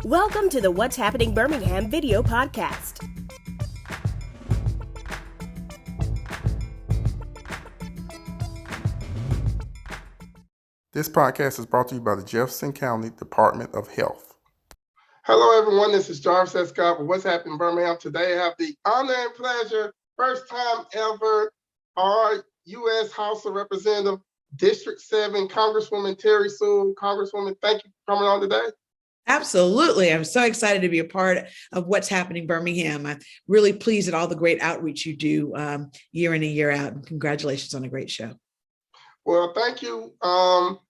Welcome to the What's Happening Birmingham video podcast. This podcast is brought to you by the Jefferson County Department of Health. Hello, everyone. This is Jarvis S. Scott with What's Happening Birmingham. Today, I have the honor and pleasure, first time ever, our U.S. House of Representatives, District 7, Congresswoman Terri Sewell. Congresswoman, thank you for coming on today. Absolutely. I'm so excited to be a part of What's Happening Birmingham. I'm really pleased at all the great outreach you do year in and year out. And congratulations on a great show. Well, thank you.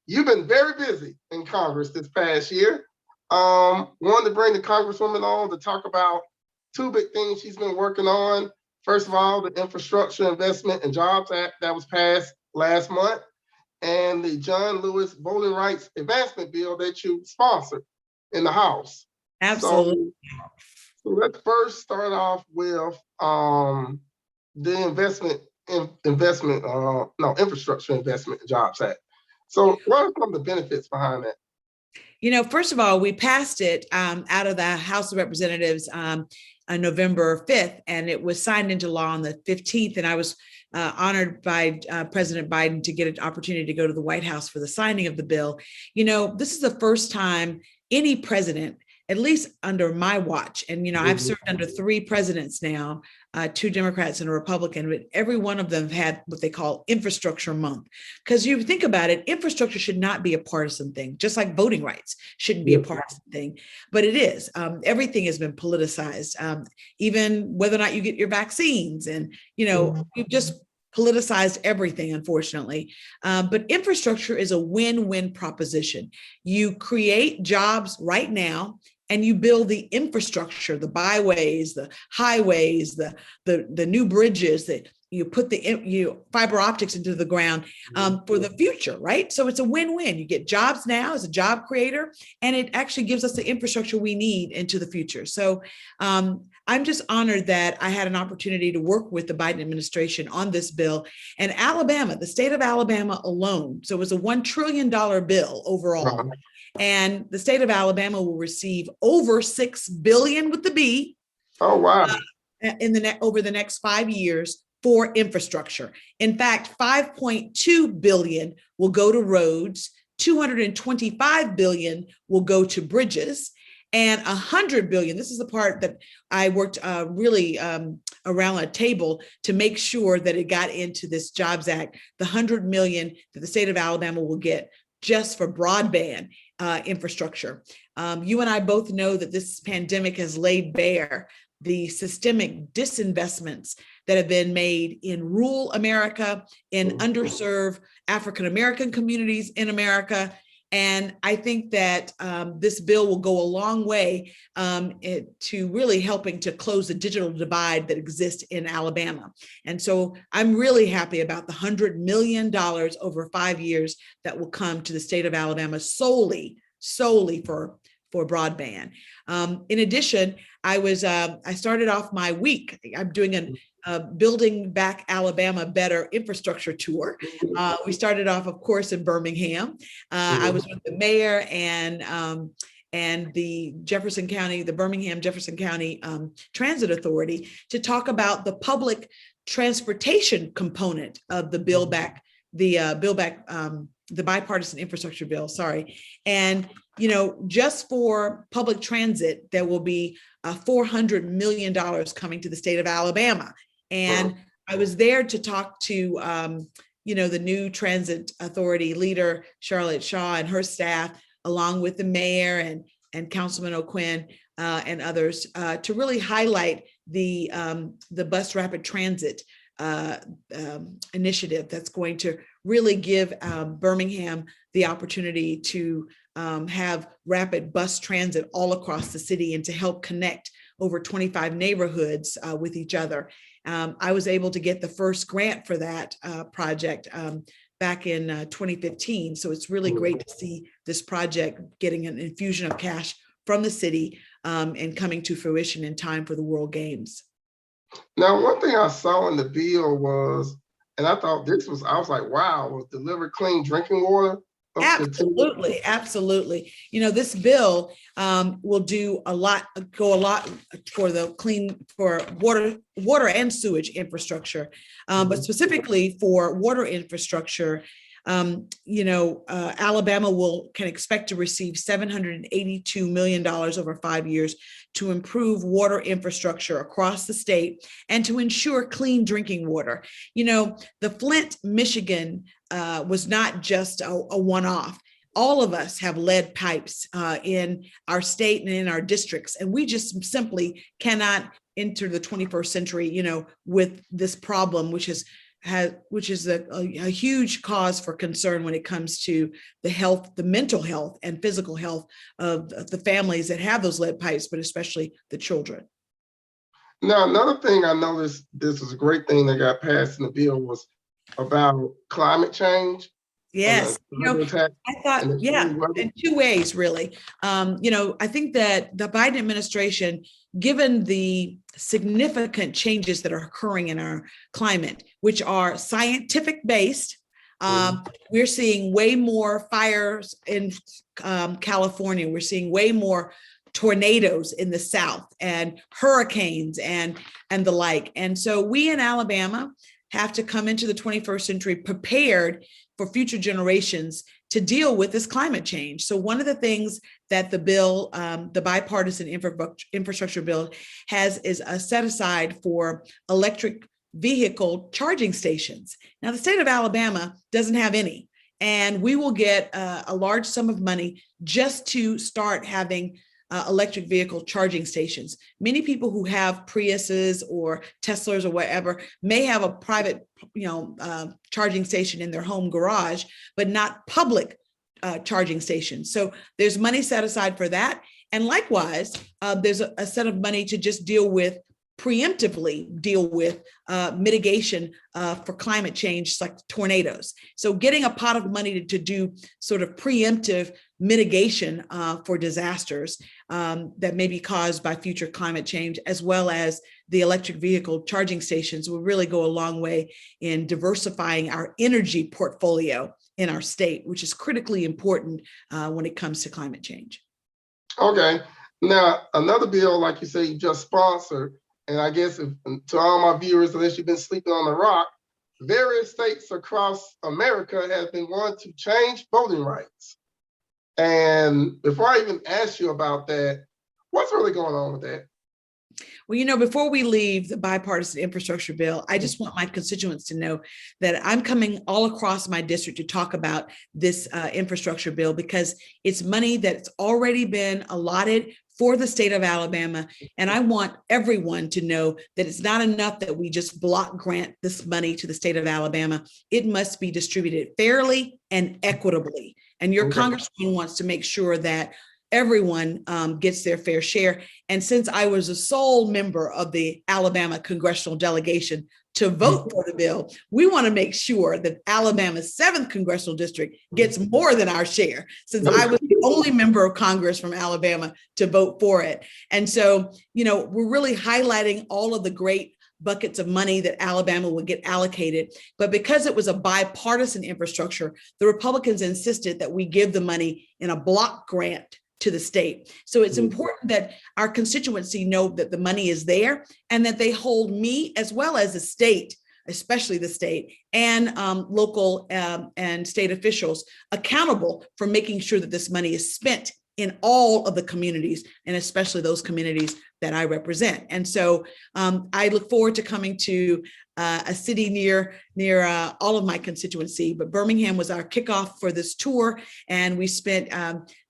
You've been very busy in Congress this past year. Wanted to bring the Congresswoman on to talk about two big things she's been working on. First of all, the Infrastructure Investment and Jobs Act that was passed last month, and the John Lewis Voting Rights Advancement Bill that you sponsored in the House. Absolutely. So let's first start off with the Infrastructure Investment and Jobs Act. So what are some of the benefits behind that? You know, first of all, we passed it out of the House of Representatives on November 5th, and it was signed into law on the 15th. And I was honored by President Biden to get an opportunity to go to the White House for the signing of the bill. You know, this is the first time any president, at least under my watch, and, you know, I've served under three presidents now, two Democrats and a Republican, but every one of them had what they call Infrastructure Month. Because you think about it, infrastructure should not be a partisan thing, just like voting rights shouldn't be a partisan thing, but it is. Everything has been politicized, even whether or not you get your vaccines. And, you know, we've just politicized everything, unfortunately. But infrastructure is a win-win proposition. You create jobs right now, and you build the infrastructure, the byways, the highways, the new bridges that you put the fiber optics into the ground for the future, right? So it's a win-win. You get jobs now as a job creator, and it actually gives us the infrastructure we need into the future. So I'm just honored that I had an opportunity to work with the Biden administration on this bill. And Alabama, the state of Alabama alone, so it was a $1 trillion bill overall. And the state of Alabama will receive over $6 billion with the B. Oh, wow. Over the next 5 years for infrastructure. In fact, $5.2 billion will go to roads, $225 billion will go to bridges, and $100 billion. This is the part that I worked really around a table to make sure that it got into this Jobs Act, the $100 million that the state of Alabama will get just for broadband infrastructure. You and I both know that this pandemic has laid bare the systemic disinvestments that have been made in rural America, in underserved African-American communities in America. And I think that this bill will go a long way to really helping to close the digital divide that exists in Alabama. And so I'm really happy about the $100 million over 5 years that will come to the state of Alabama solely for broadband. In addition, I started off my week. I'm doing a Building Back Alabama Better infrastructure tour. We started off, of course, in Birmingham. I was with the mayor and the Birmingham Jefferson County Transit Authority to talk about the public transportation component of the the bipartisan infrastructure bill, And, you know, just for public transit, there will be $400 million coming to the state of Alabama. And I was there to talk to, the new transit authority leader, Charlotte Shaw, and her staff, along with the mayor and Councilman O'Quinn and others, to really highlight the bus rapid transit initiative that's going to really give Birmingham the opportunity to have rapid bus transit all across the city and to help connect over 25 neighborhoods with each other. I was able to get the first grant for that project back in 2015. So it's really great to see this project getting an infusion of cash from the city and coming to fruition in time for the World Games. Now, one thing I saw in the bill was, and I thought I was like, wow, was deliver clean drinking water Absolutely, absolutely. This bill will go a lot for the for water and sewage infrastructure, but specifically for water infrastructure. Alabama can expect to receive $782 million over 5 years to improve water infrastructure across the state and to ensure clean drinking water. The Flint, Michigan was not just a one-off. All of us have lead pipes in our state and in our districts, and we just simply cannot enter the 21st century, with this problem, which is a huge cause for concern when it comes to the mental health and physical health of the families that have those lead pipes, but especially the children. Now, another thing I noticed, this was a great thing that got passed in the bill, was about climate change. Yes, I thought, in two ways, really. I think that the Biden administration, given the significant changes that are occurring in our climate, which are scientific based, we're seeing way more fires in California. We're seeing way more tornadoes in the South and hurricanes and the like. And so we in Alabama have to come into the 21st century prepared for future generations to deal with this climate change. So one of the things that the bill, the bipartisan infrastructure bill, is a set aside for electric vehicle charging stations. Now, the state of Alabama doesn't have any, and we will get a large sum of money just to start having electric vehicle charging stations. Many people who have Priuses or Teslas or whatever may have a private, charging station in their home garage, but not public charging stations. So there's money set aside for that. And likewise, there's a set of money to just preemptively deal with mitigation for climate change, like tornadoes. So getting a pot of money to do sort of preemptive mitigation for disasters that may be caused by future climate change, as well as the electric vehicle charging stations, will really go a long way in diversifying our energy portfolio in our state, which is critically important when it comes to climate change. Okay. Now, another bill, like you say, you just sponsored, and I guess to all my viewers, unless you've been sleeping on the rock, various states across America have been wanting to change voting rights. And before I even ask you about that, what's really going on with that? Well, before we leave the bipartisan infrastructure bill, I just want my constituents to know that I'm coming all across my district to talk about this infrastructure bill, because it's money that's already been allotted for the state of Alabama. And I want everyone to know that it's not enough that we just block grant this money to the state of Alabama. It must be distributed fairly and equitably. And your congressman wants to make sure that everyone gets their fair share. And since I was a sole member of the Alabama congressional delegation to vote for the bill, we want to make sure that Alabama's 7th congressional district gets more than our share, since I was the only member of Congress from Alabama to vote for it. And so, we're really highlighting all of the great buckets of money that Alabama would get allocated. But because it was a bipartisan infrastructure, the Republicans insisted that we give the money in a block grant to the state. So it's important that our constituency know that the money is there, and that they hold me, as well as the state, especially the state, and local and state officials accountable for making sure that this money is spent in all of the communities, and especially those communities that I represent. And so I look forward to coming to a city near all of my constituency, but Birmingham was our kickoff for this tour. And we spent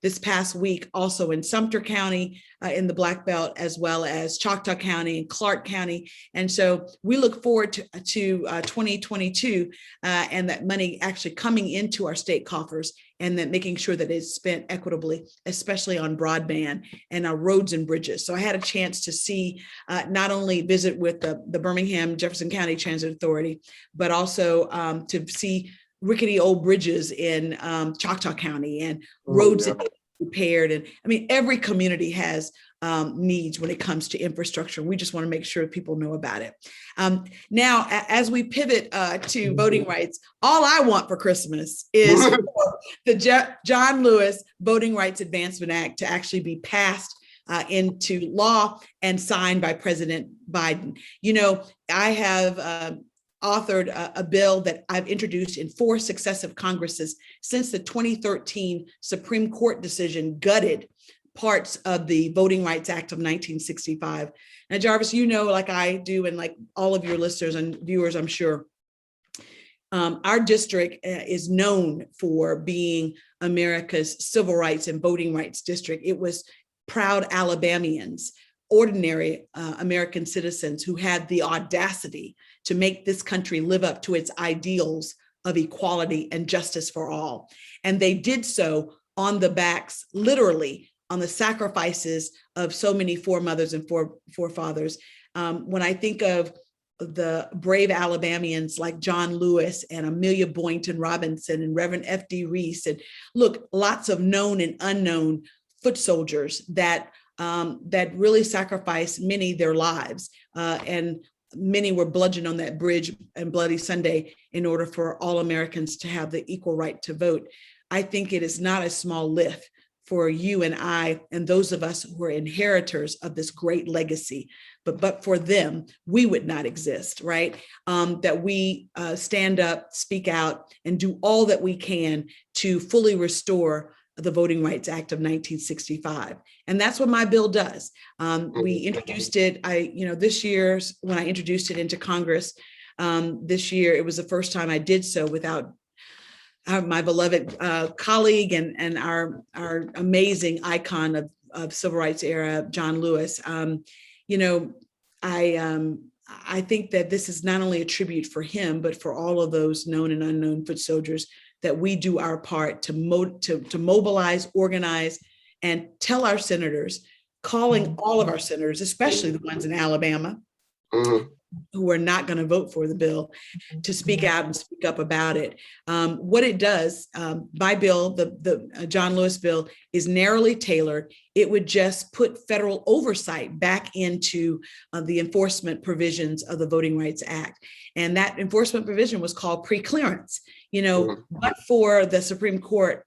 this past week also in Sumter County in the Black Belt, as well as Choctaw County and Clark County. And so we look forward to 2022 and that money actually coming into our state coffers, and then making sure that it's spent equitably, especially on broadband and our roads and bridges. So I had a chance to see, not only visit with the Birmingham Jefferson County Transit Authority, but also to see rickety old bridges in Choctaw County and roads repaired. And I mean, every community has needs when it comes to infrastructure. We just want to make sure people know about it. Now, as we pivot to voting rights, all I want for Christmas is for the John Lewis Voting Rights Advancement Act to actually be passed into law and signed by President Biden. You know, I have authored a bill that I've introduced in 4 successive Congresses since the 2013 Supreme Court decision gutted parts of the Voting Rights Act of 1965. Now, Jarvis, you know, like I do, and like all of your listeners and viewers, I'm sure, our district is known for being America's civil rights and voting rights district. It was proud Alabamians, ordinary American citizens who had the audacity to make this country live up to its ideals of equality and justice for all. And they did so on the backs, literally, on the sacrifices of so many foremothers and forefathers. When I think of the brave Alabamians like John Lewis and Amelia Boynton Robinson and Reverend F.D. Reese, and look, lots of known and unknown foot soldiers that really sacrificed many their lives, and many were bludgeoned on that bridge and Bloody Sunday in order for all Americans to have the equal right to vote. I think it is not a small lift for you and I and those of us who are inheritors of this great legacy, but for them, we would not exist, right? That we stand up, speak out, and do all that we can to fully restore the Voting Rights Act of 1965. And that's what my bill does. We introduced it, this year, when I introduced it into Congress this year, it was the first time I did so without my beloved colleague and our amazing icon of civil rights era, John Lewis. I think that this is not only a tribute for him, but for all of those known and unknown foot soldiers, that we do our part to mobilize, organize, and tell our senators, calling all of our senators, especially the ones in Alabama, who are not going to vote for the bill, to speak out and speak up about it. What it does, my bill, the John Lewis bill, is narrowly tailored. It would just put federal oversight back into the enforcement provisions of the Voting Rights Act. And that enforcement provision was called preclearance. But for the Supreme Court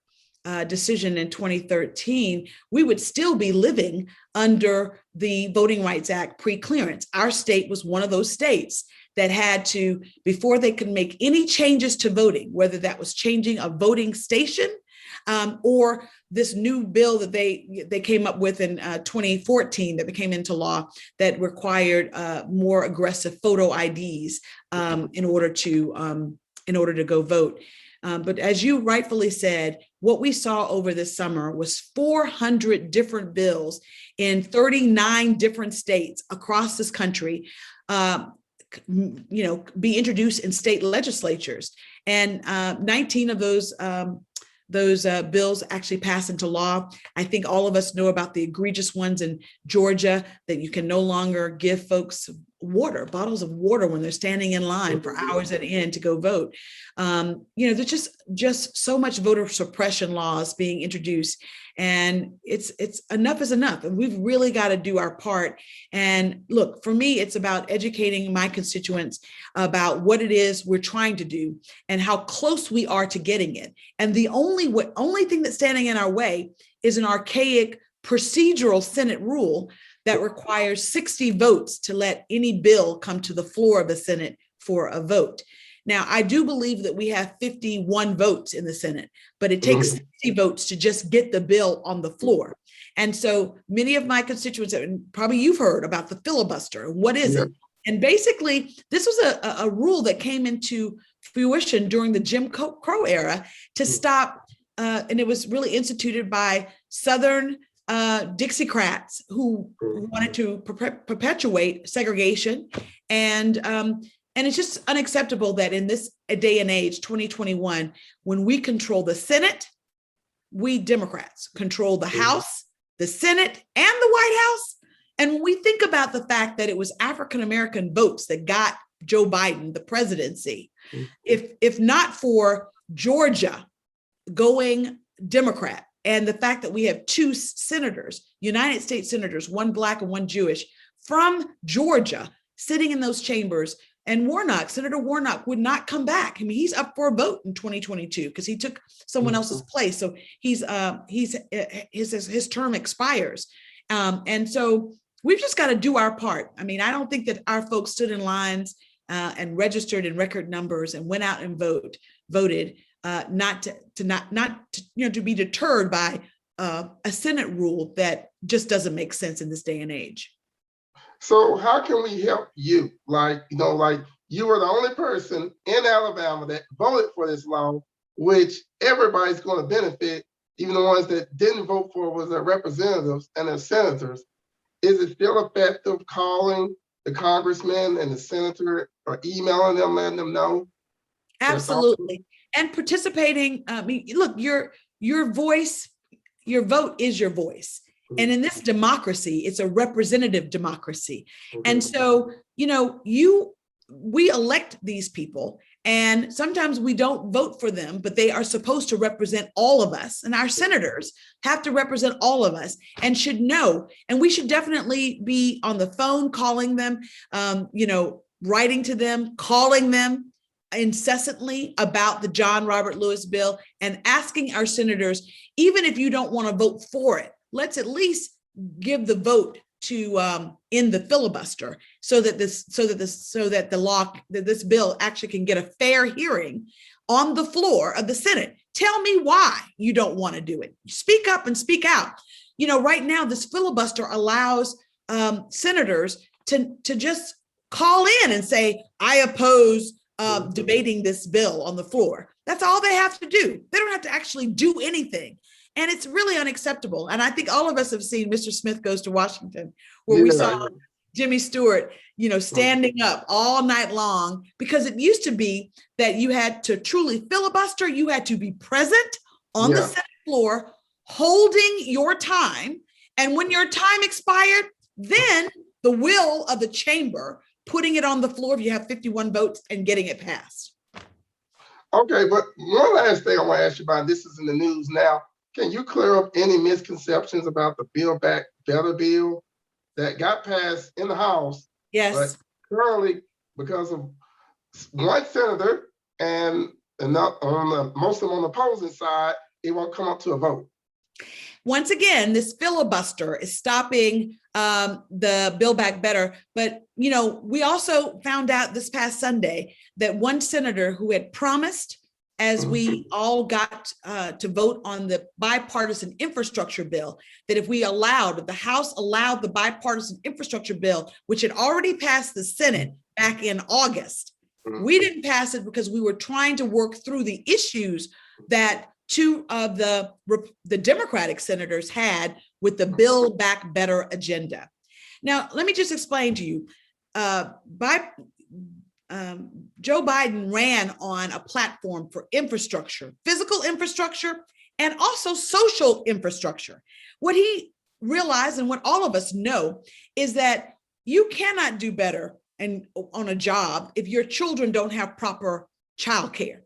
decision in 2013, we would still be living under the Voting Rights Act preclearance. Our state was one of those states that had to, before they could make any changes to voting, whether that was changing a voting station or this new bill that they came up with in 2014 that became into law that required more aggressive photo IDs in order to go vote. But as you rightfully said, what we saw over this summer was 400 different bills in 39 different states across this country, be introduced in state legislatures. And 19 of those bills actually passed into law. I think all of us know about the egregious ones in Georgia that you can no longer give folks bottles of water when they're standing in line for hours at end to go vote. There's just so much voter suppression laws being introduced, and it's enough is enough. And we've really got to do our part. And look, for me, it's about educating my constituents about what it is we're trying to do and how close we are to getting it. And the only thing that's standing in our way is an archaic procedural Senate rule that requires 60 votes to let any bill come to the floor of the Senate for a vote. Now, I do believe that we have 51 votes in the Senate, but it takes 60 votes to just get the bill on the floor. And so many of my constituents, and probably you've heard about the filibuster. What is it? And basically, this was a rule that came into fruition during the Jim Crow era to stop, and it was really instituted by Southern Dixiecrats who wanted to perpetuate segregation. And it's just unacceptable that in this day and age, 2021, when we control the Senate, we Democrats control the House, the Senate, and the White House. And when we think about the fact that it was African-American votes that got Joe Biden the presidency, if not for Georgia going Democrat, and the fact that we have two senators, United States senators, one Black and one Jewish, from Georgia, sitting in those chambers. And Senator Warnock would not come back. I mean, he's up for a vote in 2022 because he took someone else's place. So his term expires. And so we've just got to do our part. I mean, I don't think that our folks stood in lines and registered in record numbers and went out and voted not to be deterred by a Senate rule that just doesn't make sense in this day and age. So how can we help you? Like you were the only person in Alabama that voted for this law, which everybody's going to benefit, even the ones that didn't vote for was their representatives and their senators. Is it still effective calling the congressman and the senator or emailing them, letting them know? Absolutely. And participating. I mean, look, your voice, your vote is your voice. And in this democracy, it's a representative democracy. And so, we elect these people, and sometimes we don't vote for them, but they are supposed to represent all of us. And our senators have to represent all of us and should know. And we should definitely be on the phone, calling them, writing to them, calling them incessantly about the John Robert Lewis bill, and asking our senators, even if you don't want to vote for it, let's at least give the vote to end the filibuster so that this bill actually can get a fair hearing on the floor of the Senate. Tell me why you don't want to do it. Speak up and speak out. Right now, this filibuster allows senators to just call in and say, I oppose debating this bill on the floor. That's all they have to do. They don't have to actually do anything. And it's really unacceptable. And I think all of us have seen Mr. Smith Goes to Washington, where we saw Jimmy Stewart, standing up all night long, because it used to be that you had to truly filibuster. You had to be present on the Senate floor, holding your time. And when your time expired, then the will of the chamber, putting it on the floor if you have 51 votes and getting it passed. Okay, but one last thing I want to ask you about, this is in the news now. Can you clear up any misconceptions about the Build Back Better bill that got passed in the House? Yes. But currently, because of one senator and not most of them on the opposing side, it won't come up to a vote. Once again, this filibuster is stopping the Build Back Better. But, we also found out this past Sunday that one senator who had promised, as we all got to vote on the bipartisan infrastructure bill, that if the House allowed the bipartisan infrastructure bill, which had already passed the Senate back in August, we didn't pass it because we were trying to work through the issues that two of the Democratic senators had with the Build Back Better agenda. Now, let me just explain to you, Joe Biden ran on a platform for infrastructure, physical infrastructure, and also social infrastructure. What he realized, and what all of us know, is that you cannot do better on a job if your children don't have proper childcare.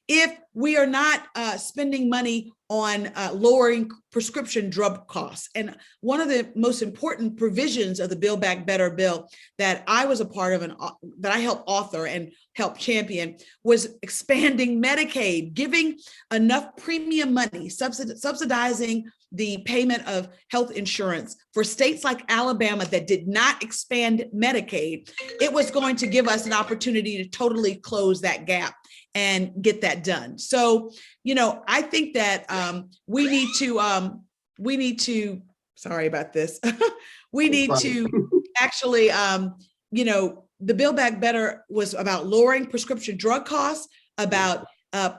If we are not spending money on lowering prescription drug costs. And one of the most important provisions of the Build Back Better bill that I was a part of and that I helped author and help champion was expanding Medicaid, giving enough premium money, subsidizing the payment of health insurance for states like Alabama that did not expand Medicaid. It was going to give us an opportunity to totally close that gap and get that done. So, I think that we need to, sorry about this. We need to actually, the Build Back Better was about lowering prescription drug costs, about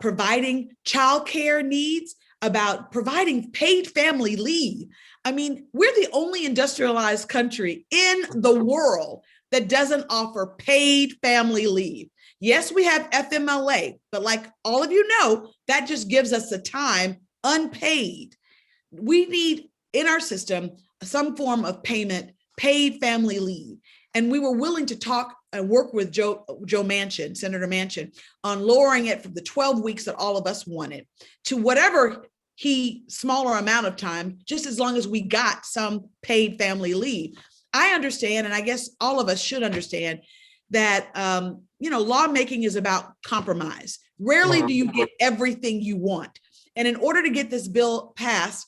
providing childcare needs, about providing paid family leave. I mean, we're the only industrialized country in the world that doesn't offer paid family leave. Yes, we have FMLA, but like all of you know, that just gives us the time unpaid. We need in our system some form of payment, paid family leave. And we were willing to talk and work with Joe Manchin, Senator Manchin, on lowering it from the 12 weeks that all of us wanted to whatever smaller amount of time, just as long as we got some paid family leave. I understand, and I guess all of us should understand that, lawmaking is about compromise. Rarely do you get everything you want. And in order to get this bill passed,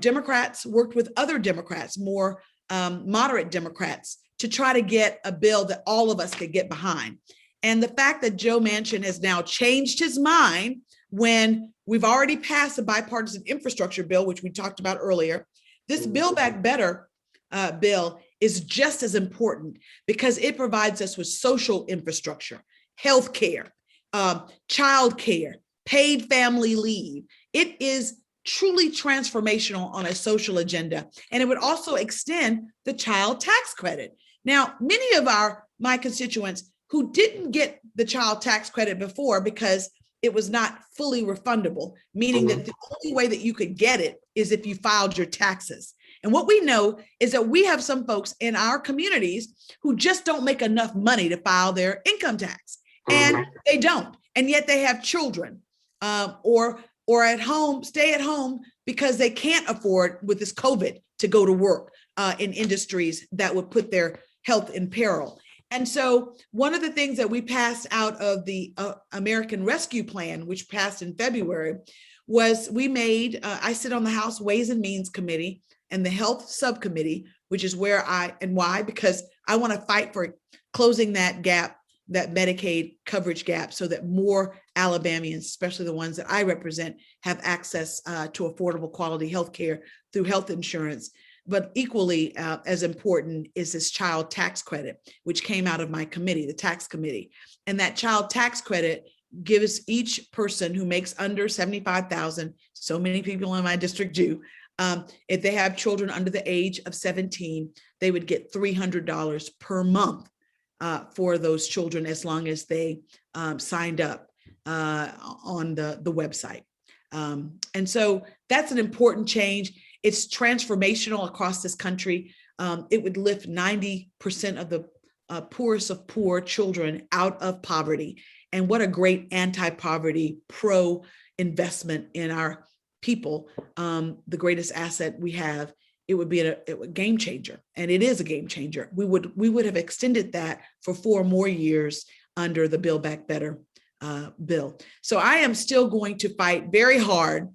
Democrats worked with other Democrats, more moderate Democrats, to try to get a bill that all of us could get behind. And the fact that Joe Manchin has now changed his mind when we've already passed a bipartisan infrastructure bill, which we talked about earlier, this Build Back Better bill is just as important because it provides us with social infrastructure, healthcare, childcare, paid family leave. It is truly transformational on a social agenda. And it would also extend the child tax credit. Now, many of my constituents who didn't get the child tax credit before because it was not fully refundable, meaning that the only way that you could get it is if you filed your taxes. And what we know is that we have some folks in our communities who just don't make enough money to file their income tax, and they don't. And yet they have children or at home, stay at home because they can't afford with this COVID to go to work in industries that would put their health in peril. And so one of the things that we passed out of the American Rescue Plan, which passed in February, was I sit on the House Ways and Means Committee and the Health Subcommittee, which is where because I want to fight for closing that gap, that Medicaid coverage gap, so that more Alabamians, especially the ones that I represent, have access to affordable quality health care through health insurance. But equally as important is this child tax credit, which came out of my committee, the tax committee. And that child tax credit gives each person who makes under $75,000, so many people in my district do, if they have children under the age of 17, they would get $300 per month for those children as long as they signed up on the website. And so that's an important change. It's transformational across this country. It would lift 90% of the poorest of poor children out of poverty. And what a great anti-poverty, pro-investment in our people, the greatest asset we have. It would be a game changer, and it is a game changer. We would have extended that for 4 more years under the Build Back Better bill. So I am still going to fight very hard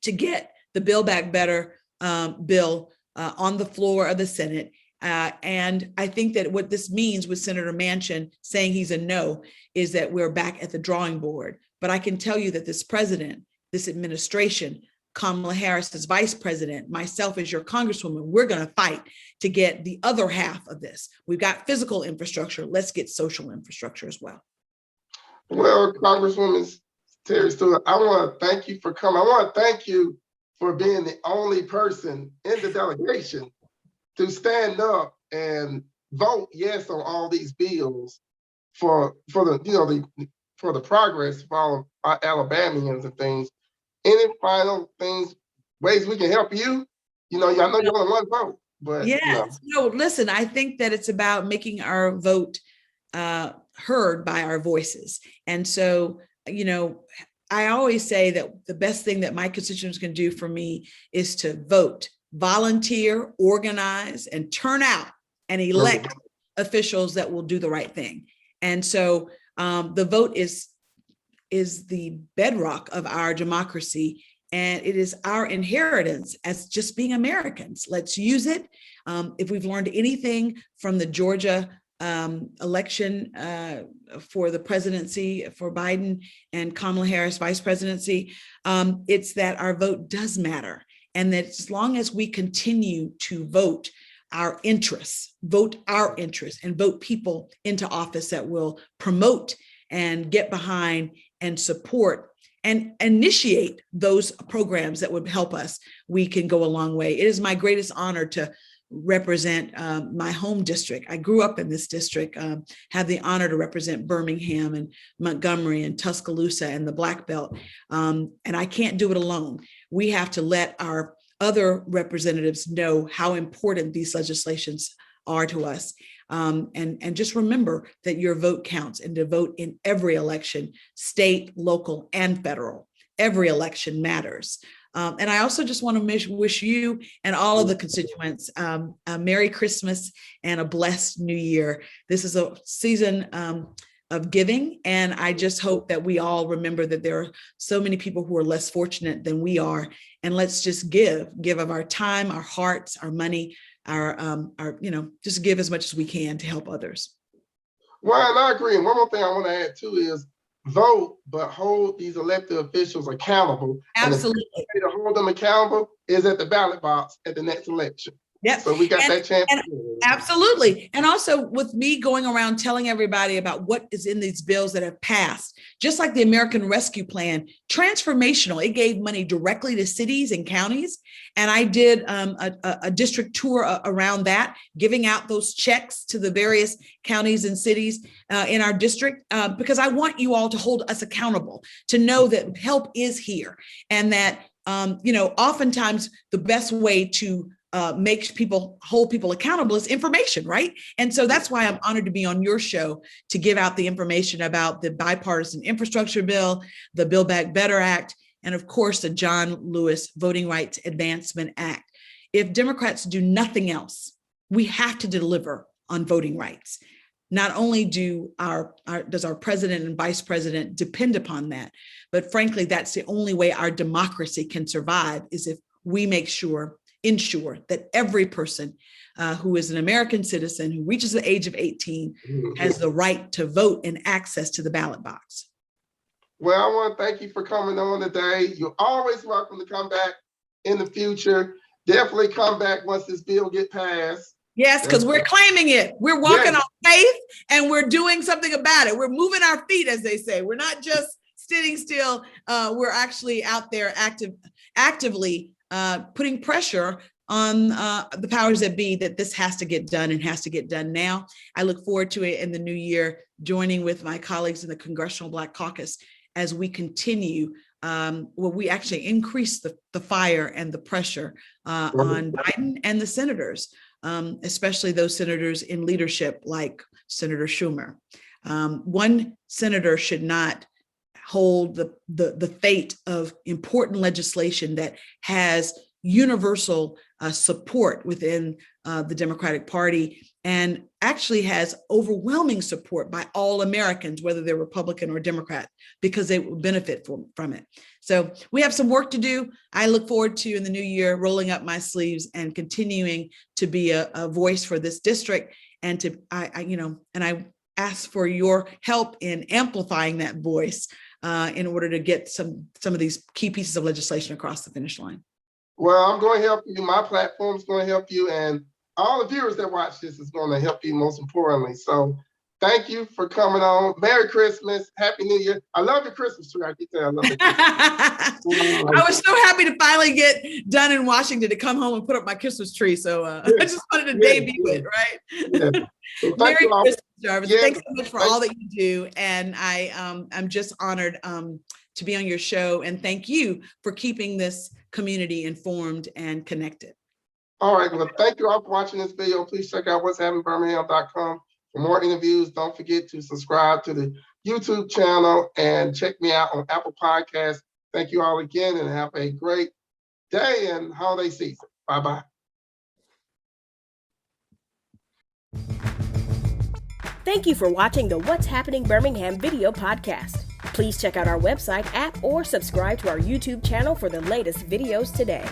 to get the Build Back Better bill on the floor of the Senate. And I think that what this means with Senator Manchin saying he's a no is that we're back at the drawing board. But I can tell you that this president, this administration, Kamala Harris as vice president, myself as your congresswoman, we're going to fight to get the other half of this. We've got physical infrastructure. Let's get social infrastructure as well. Well, Congresswoman Terri Sewell, I want to thank you for coming. I want to thank you for being the only person in the delegation to stand up and vote yes on all these bills for the progress for all our Alabamians and things. Any final things, ways we can help you? I know you only one vote, but yes. No, listen, I think that it's about making our vote heard by our voices. And so, I always say that the best thing that my constituents can do for me is to vote, volunteer, organize, and turn out and elect officials that will do the right thing. And so the vote is the bedrock of our democracy, and it is our inheritance as just being Americans. Let's use it. If we've learned anything from the Georgia election for the presidency for Biden and Kamala Harris vice presidency, it's that our vote does matter. And that as long as we continue to vote our interests, and vote people into office that will promote and get behind and support and initiate those programs that would help us, we can go a long way. It is my greatest honor to represent my home district. I grew up in this district, have the honor to represent Birmingham and Montgomery and Tuscaloosa and the Black Belt. And I can't do it alone. We have to let our other representatives know how important these legislations are to us. And just remember that your vote counts, and to vote in every election, state, local, and federal. every election matters. And I also just want to wish you and all of the constituents a Merry Christmas and a blessed New Year. This is a season of giving, and I just hope that we all remember that there are so many people who are less fortunate than we are, and let's just give of our time, our hearts, our money, our just give as much as we can to help others. Well, and I agree. And one more thing I want to add too is vote, but hold these elected officials accountable. Absolutely. And the way to hold them accountable is at the ballot box at the next election. Yep. So we got that chance. Absolutely. And also with me going around telling everybody about what is in these bills that have passed, just like the American Rescue Plan, transformational. It gave money directly to cities and counties. And I did a district tour around that, giving out those checks to the various counties and cities in our district, because I want you all to hold us accountable, to know that help is here. And that, oftentimes the best way to hold people accountable is information, right? And so that's why I'm honored to be on your show to give out the information about the bipartisan infrastructure bill, the Build Back Better Act, and of course, the John Lewis Voting Rights Advancement Act. If Democrats do nothing else, we have to deliver on voting rights. Not only does our president and vice president depend upon that, but frankly, that's the only way our democracy can survive, is if we ensure that every person who is an American citizen who reaches the age of 18 has the right to vote and access to the ballot box. Well, I want to thank you for coming on today. You're always welcome to come back in the future. Definitely come back once this bill get passed. Yes, because we're claiming it. We're walking on faith and we're doing something about it. We're moving our feet, as they say. We're not just sitting still. We're actually out there actively putting pressure on the powers that be that this has to get done and has to get done now. I look forward to it in the new year, joining with my colleagues in the Congressional Black Caucus as we continue, we actually increase the fire and the pressure on Biden and the senators, especially those senators in leadership like Senator Schumer. One senator should not hold the fate of important legislation that has universal support within the Democratic Party, and actually has overwhelming support by all Americans, whether they're Republican or Democrat, because they will benefit from it. So we have some work to do. I look forward to, in the new year, rolling up my sleeves and continuing to be a voice for this district. And I ask for your help in amplifying that voice in order to get some of these key pieces of legislation across the finish line. Well, I'm going to help you. My platform is going to help you, and all the viewers that watch this is going to help you, most importantly. So thank you for coming on. Merry Christmas. Happy New Year. I love your Christmas tree. I can tell I love it. I was so happy to finally get done in Washington to come home and put up my Christmas tree. So I just wanted to debut it, right? Yeah. So Merry Christmas, Jarvis. Yeah. Thanks so much for all that you do. And I'm just honored to be on your show. And thank you for keeping this community informed and connected. All right. Well, thank you all for watching this video. Please check out what'shappenbirmingham.com for more interviews. Don't forget to subscribe to the YouTube channel and check me out on Apple Podcasts. Thank you all again, and have a great day and holiday season. Bye-bye. Thank you for watching the What's Happening Birmingham video podcast. Please check out our website, app, or subscribe to our YouTube channel for the latest videos today.